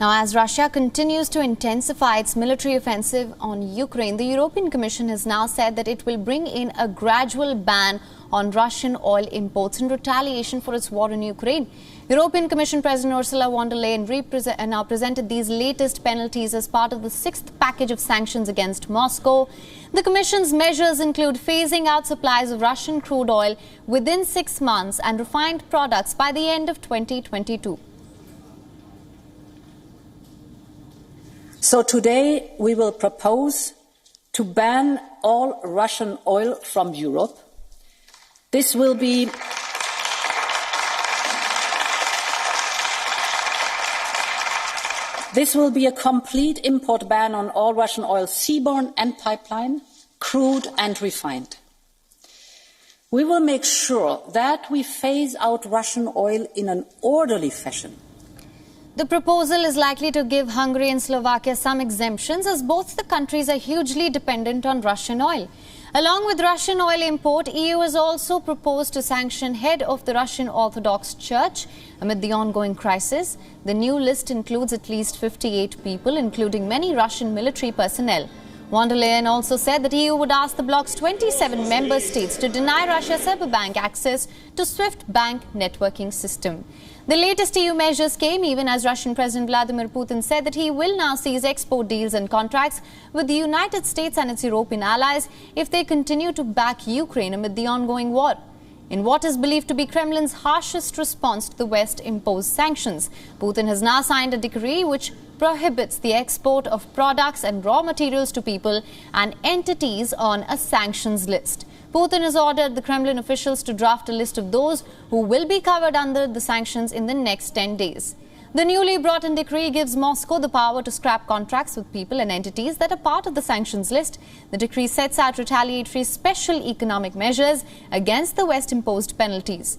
Now, as Russia continues to intensify its military offensive on Ukraine, the European Commission has now said that it will bring in a gradual ban on Russian oil imports in retaliation for its war in Ukraine. European Commission President Ursula von der Leyen now presented these latest penalties as part of the sixth package of sanctions against Moscow. The Commission's measures include phasing out supplies of Russian crude oil within 6 months and refined products by the end of 2022. So today we will propose to ban all Russian oil from Europe. This will be a complete import ban on all Russian oil, seaborne and pipeline, crude and refined. We will make sure that we phase out Russian oil in an orderly fashion. The proposal is likely to give Hungary and Slovakia some exemptions, as both the countries are hugely dependent on Russian oil. Along with Russian oil import, EU has also proposed to sanction head of the Russian Orthodox Church amid the ongoing crisis. The new list includes at least 58 people, including many Russian military personnel. Von der Leyen also said that EU would ask the bloc's 27 member states to deny Russia Cyberbank access to SWIFT bank networking system. The latest EU measures came even as Russian President Vladimir Putin said that he will now seize export deals and contracts with the United States and its European allies if they continue to back Ukraine amid the ongoing war. In what is believed to be Kremlin's harshest response to the West-imposed sanctions, Putin has now signed a decree which prohibits the export of products and raw materials to people and entities on a sanctions list. Putin has ordered the Kremlin officials to draft a list of those who will be covered under the sanctions in the next 10 days. The newly brought in decree gives Moscow the power to scrap contracts with people and entities that are part of the sanctions list. The decree sets out retaliatory special economic measures against the West-imposed penalties.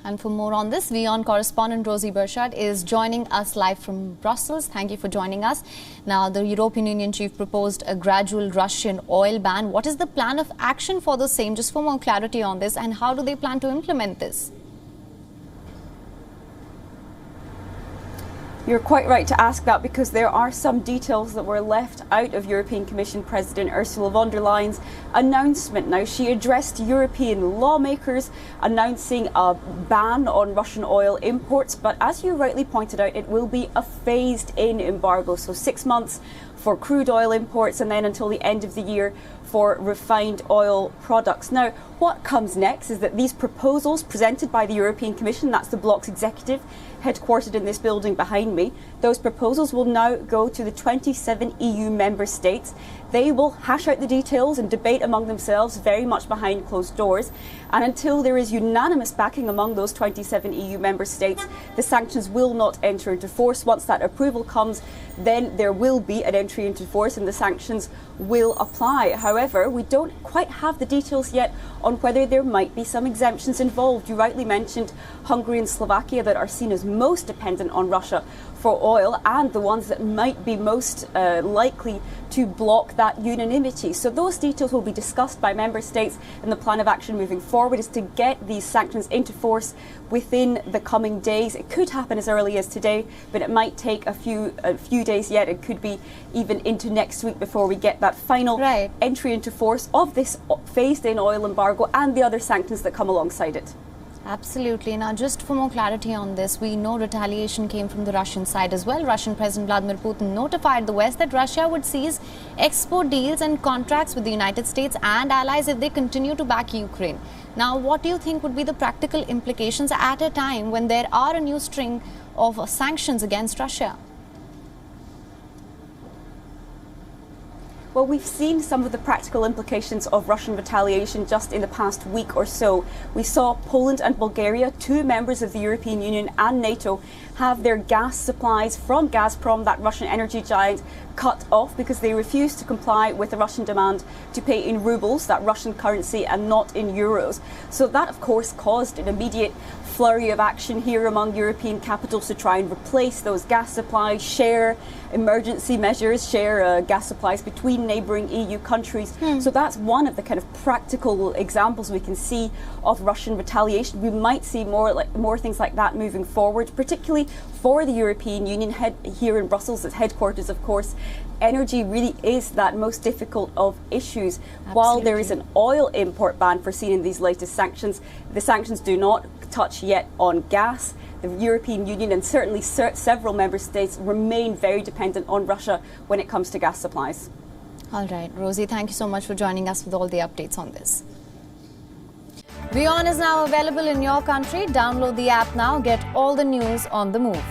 And for more on this, WION correspondent Rosie Burchard is joining us live from Brussels. Thank you for joining us. Now, the European Union chief proposed a gradual Russian oil ban. What is the plan of action for the same? Just for more clarity on this, and how do they plan to implement this? You're quite right to ask that, because there are some details that were left out of European Commission President Ursula von der Leyen's announcement. Now, she addressed European lawmakers announcing a ban on Russian oil imports, but as you rightly pointed out, it will be a phased-in embargo, so 6 months for crude oil imports and then until the end of the year for refined oil products. Now, what comes next is that these proposals presented by the European Commission, that's the bloc's executive, headquartered in this building behind me, those proposals will now go to the 27 EU member states. They will hash out the details and debate among themselves, very much behind closed doors. And until there is unanimous backing among those 27 EU member states, the sanctions will not enter into force. Once that approval comes, then there will be an entry into force and the sanctions will apply. However, we don't quite have the details yet on whether there might be some exemptions involved. You rightly mentioned Hungary and Slovakia, that are seen as most dependent on Russia for oil, and the ones that might be most likely to block that unanimity. So those details will be discussed by member states, and the plan of action moving forward is to get these sanctions into force within the coming days. It could happen as early as today, but it might take a few days yet. It could be even into next week before we get that final entry into force of this phased-in oil embargo and the other sanctions that come alongside it. Absolutely. Now, just for more clarity on this, we know retaliation came from the Russian side as well. Russian President Vladimir Putin notified the West that Russia would seize export deals and contracts with the United States and allies if they continue to back Ukraine. Now, what do you think would be the practical implications at a time when there are a new string of sanctions against Russia? Well, we've seen some of the practical implications of Russian retaliation just in the past week or so. We saw Poland and Bulgaria, two members of the European Union and NATO, have their gas supplies from Gazprom, that Russian energy giant, cut off because they refused to comply with the Russian demand to pay in rubles, that Russian currency, and not in euros. So that, of course, caused an immediate flurry of action here among European capitals to try and replace those gas supplies, share emergency measures, share gas supplies between neighbouring EU countries. So that's one of the kind of practical examples we can see of Russian retaliation. We might see more things like that moving forward, particularly for the European Union here in Brussels, its headquarters, of course. Energy really is that most difficult of issues. Absolutely. While there is an oil import ban foreseen in these latest sanctions, the sanctions do not touch yet on gas. The European Union and certainly several member states remain very dependent on Russia when it comes to gas supplies. All right, Rosie, thank you so much for joining us with all the updates on this. WION is now available in your country. Download the app now. Get all the news on the move.